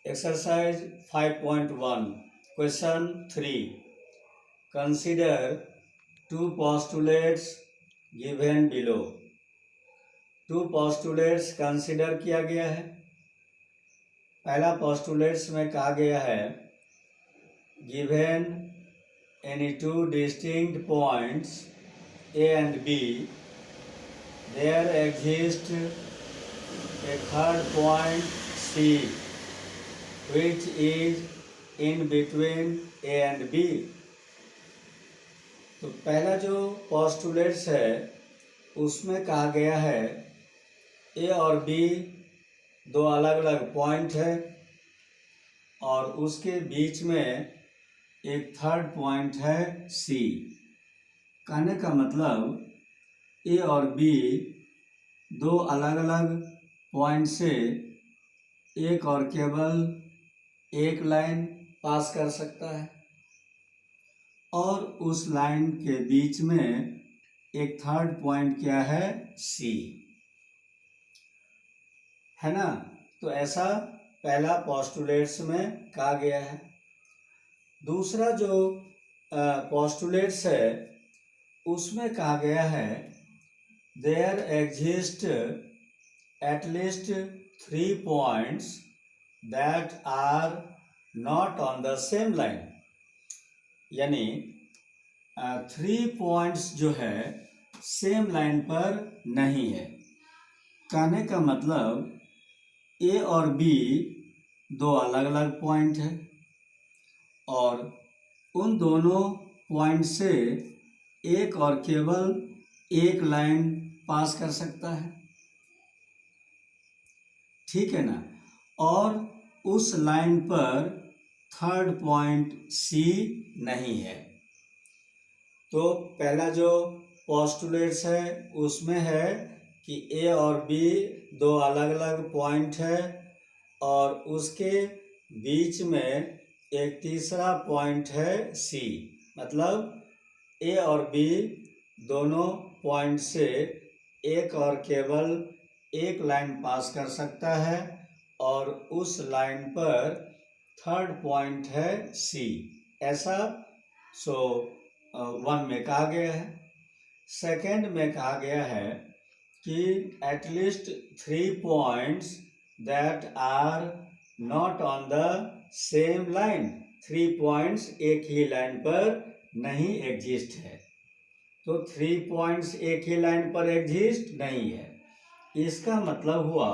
Exercise 5.1 Question 3. Consider two postulates given below. Two postulates consider किया गया है. पहला postulates में कहा गया है given any two distinct points A and B, there exists a third point C which is in between A and B. तो पहला जो पोस्टुलेट्स है उसमें कहा गया है ए और बी दो अलग अलग पॉइंट है और उसके बीच में एक थर्ड पॉइंट है सी. कहने का मतलब ए और बी दो अलग अलग पॉइंट से एक और केवल एक लाइन पास कर सकता है और उस लाइन के बीच में एक थर्ड पॉइंट क्या है सी, है ना. तो ऐसा पहला पोस्टुलेट्स में कहा गया है. दूसरा जो पोस्टुलेट्स है उसमें कहा गया है there exist at least 3 points that are not on the same line. यानी 3 पॉइंट्स जो है सेम लाइन पर नहीं है. कहने का मतलब ए और बी दो अलग अलग पॉइंट है और उन दोनों पॉइंट से एक और केवल एक लाइन पास कर सकता है, ठीक है ना. और उस लाइन पर थर्ड पॉइंट सी नहीं है. तो पहला जो पोस्टुलेट्स है उसमें है कि ए और बी दो अलग अलग पॉइंट है और उसके बीच में एक तीसरा पॉइंट है सी. मतलब ए और बी दोनों पॉइंट से एक और केवल एक लाइन पास कर सकता है और उस लाइन पर थर्ड पॉइंट है सी. ऐसा 1 में कहा गया है. सेकंड में कहा गया है कि at least 3 points that are not on the same line. 3 points एक ही लाइन पर नहीं एग्जिस्ट है. तो 3 पॉइंट्स एक ही लाइन पर एग्जिस्ट नहीं है. इसका मतलब हुआ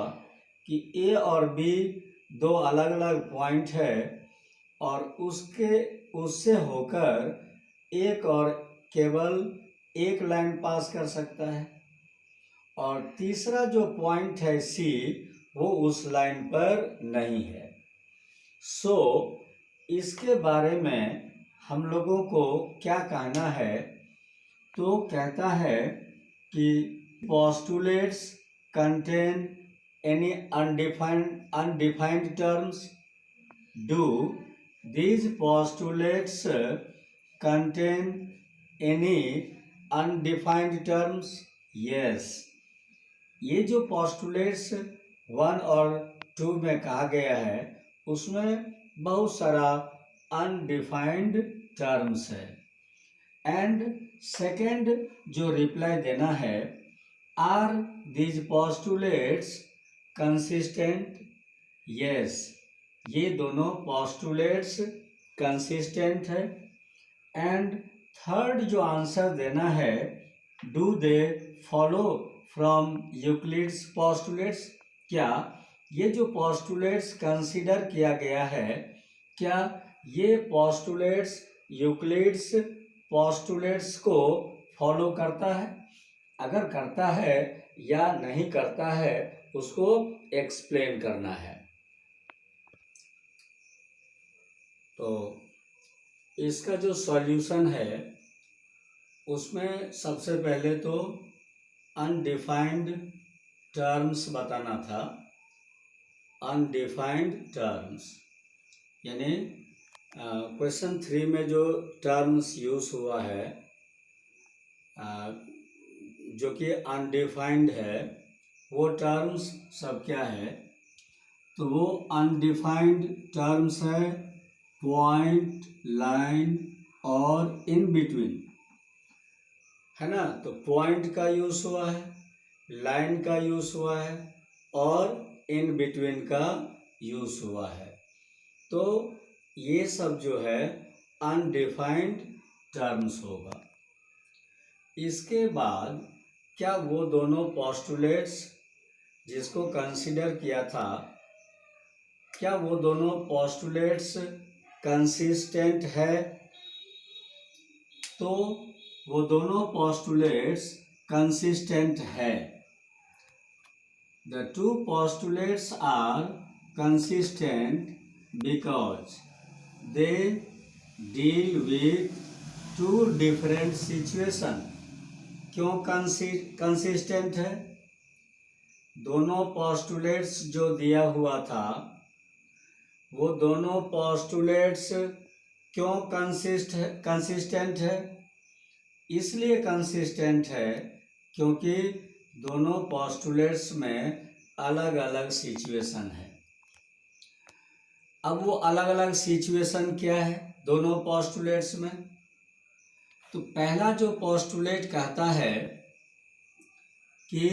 कि ए और बी दो अलग अलग पॉइंट है और उससे होकर एक और केवल एक लाइन पास कर सकता है और तीसरा जो पॉइंट है सी वो उस लाइन पर नहीं है. इसके बारे में हम लोगों को क्या कहना है, तो कहता है कि postulates contain any undefined terms. Do these postulates contain any undefined terms? Yes. ये जो postulates 1 और 2 में कहा गया है उसमें बहुत सारा undefined terms है. एंड सेकेंड जो रिप्लाई देना है are these postulates consistent. Yes, ये दोनों पोस्टुलेट्स कंसिस्टेंट है. एंड थर्ड जो आंसर देना है do they follow from Euclid's postulates. क्या ये जो पोस्टुलेट्स कंसीडर किया गया है क्या ये पोस्टुलेट्स यूक्लिड्स पोस्टुलेट्स को फॉलो करता है? अगर करता है या नहीं करता है उसको एक्सप्लेन करना है. तो इसका जो सॉल्यूशन है उसमें सबसे पहले तो अनडिफाइंड टर्म्स बताना था. अनडिफाइंड टर्म्स यानी क्वेश्चन 3 में जो टर्म्स यूज हुआ है जो कि अनडिफाइंड है वो टर्म्स सब क्या है. तो वो अनडिफाइंड टर्म्स है, पॉइंट, लाइन और इन बिटवीन, है ना। तो पॉइंट का यूज हुआ है, लाइन का यूज हुआ है और इन बिटवीन का यूज हुआ है। तो ये सब जो है अनडिफाइंड टर्म्स होगा। इसके बाद क्या वो दोनों पोस्टुलेट्स जिसको कंसीडर किया था, क्या वो दोनों पोस्टुलेट्स कंसिस्टेंट है? तो वो दोनों पोस्टुलेट्स कंसिस्टेंट है। The two postulates are consistent because they deal with two different situations. क्यों कंसिस्टेंट है? दोनों पोस्टुलेट्स जो दिया हुआ था, वो दोनों पोस्टुलेट्स क्यों कंसिस्टेंट है? इसलिए कंसिस्टेंट है क्योंकि दोनों पोस्टुलेट्स में अलग अलग सिचुएशन है। अब वो अलग अलग सिचुएशन क्या है दोनों पोस्टुलेट्स में? तो पहला जो पोस्टुलेट कहता है कि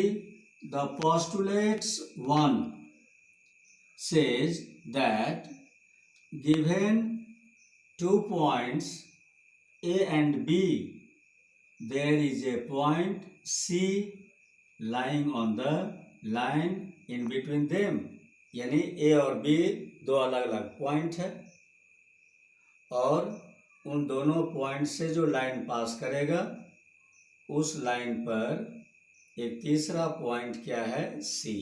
the postulates 1 says that given 2 points A and B, there is a point C lying on the line in between them. यानी A और B दो अलग अलग पॉइंट है और उन दोनों पॉइंट से जो लाइन पास करेगा उस लाइन पर एक तीसरा पॉइंट क्या है? C।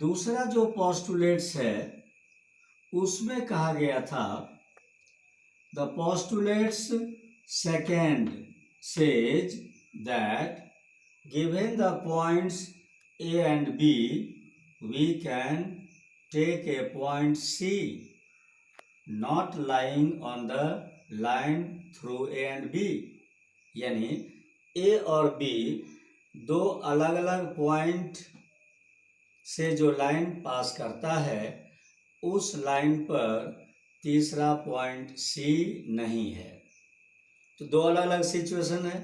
दूसरा जो पोस्टुलेट्स है उसमें कहा गया था the postulates second says that given the points A and B, we can take a point C not lying on the line through A and B. यानी A और B दो अलग अलग पॉइंट से जो लाइन पास करता है उस लाइन पर तीसरा पॉइंट C नहीं है। तो दो अलग अलग सिचुएशन है,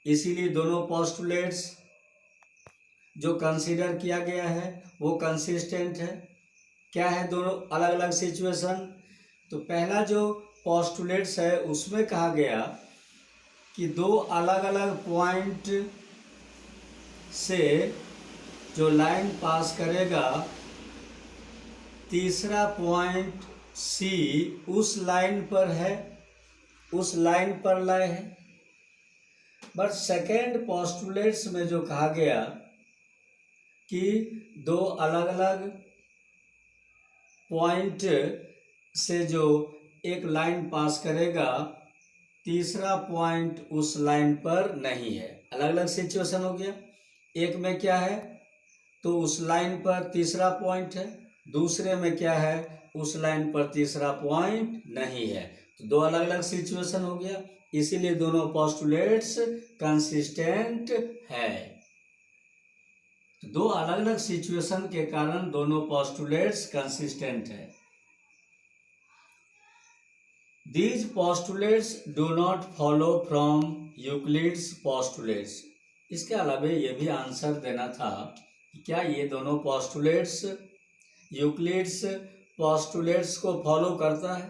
इसीलिए दोनों पोस्टुलेट्स जो कंसीडर किया गया है वो कंसिस्टेंट है। क्या है दोनों अलग अलग सिचुएशन? तो पहला जो पोस्टुलेट्स है उसमें कहा गया कि दो अलग अलग पॉइंट से जो लाइन पास करेगा तीसरा पॉइंट C उस लाइन पर है, उस लाइन पर लाए है। बट सेकेंड पोस्टुलेट्स में जो कहा गया कि दो अलग अलग पॉइंट से जो एक लाइन पास करेगा तीसरा पॉइंट उस लाइन पर नहीं है। अलग अलग सिचुएशन हो गया। एक में क्या है तो उस लाइन पर तीसरा पॉइंट है, दूसरे में क्या है उस लाइन पर तीसरा पॉइंट नहीं है। तो दो अलग अलग सिचुएशन हो गया, इसीलिए दोनों पोस्टुलेट्स कंसिस्टेंट है। तो दो अलग अलग सिचुएशन के कारण दोनों पोस्टुलेट्स कंसिस्टेंट है। These postulates do not follow from Euclid's postulates. इसके अलावा ये भी आंसर देना था कि क्या ये दोनों पोस्टुलेट्स यूक्लिड्स पोस्टुलेट्स को फॉलो करता है?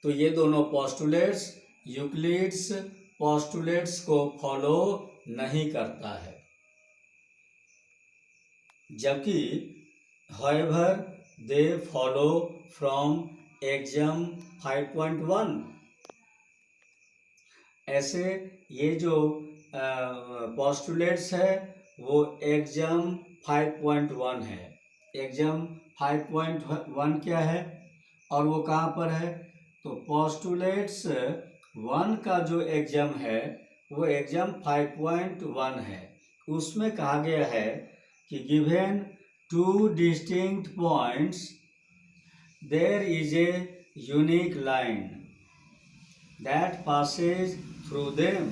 तो ये दोनों पोस्टुलेट्स यूक्लिड्स पोस्टुलेट्स को फॉलो नहीं करता है। जबकि however they follow from Axiom 5.1। ऐसे ये जो पोस्टुलेट्स है वो Axiom 5.1 है। Axiom 5.1 क्या है और वो कहाँ पर है? तो पोस्टुलेट्स 1 का जो Axiom है वो Axiom 5.1 है। उसमें कहा गया है कि given two distinct points there is a unique line that passes through them।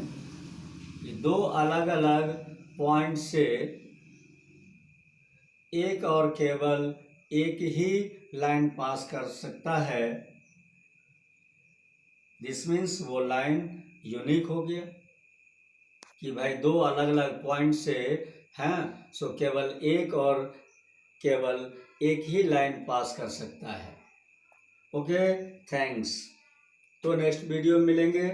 ये दो अलग अलग पॉइंट से एक और केवल एक ही लाइन पास कर सकता है, दिस मीन्स वो लाइन यूनिक हो गया कि भाई दो अलग अलग पॉइंट से हैं, सो केवल एक ही लाइन पास कर सकता है। Okay, thanks. तो नेक्स्ट वीडियो में मिलेंगे।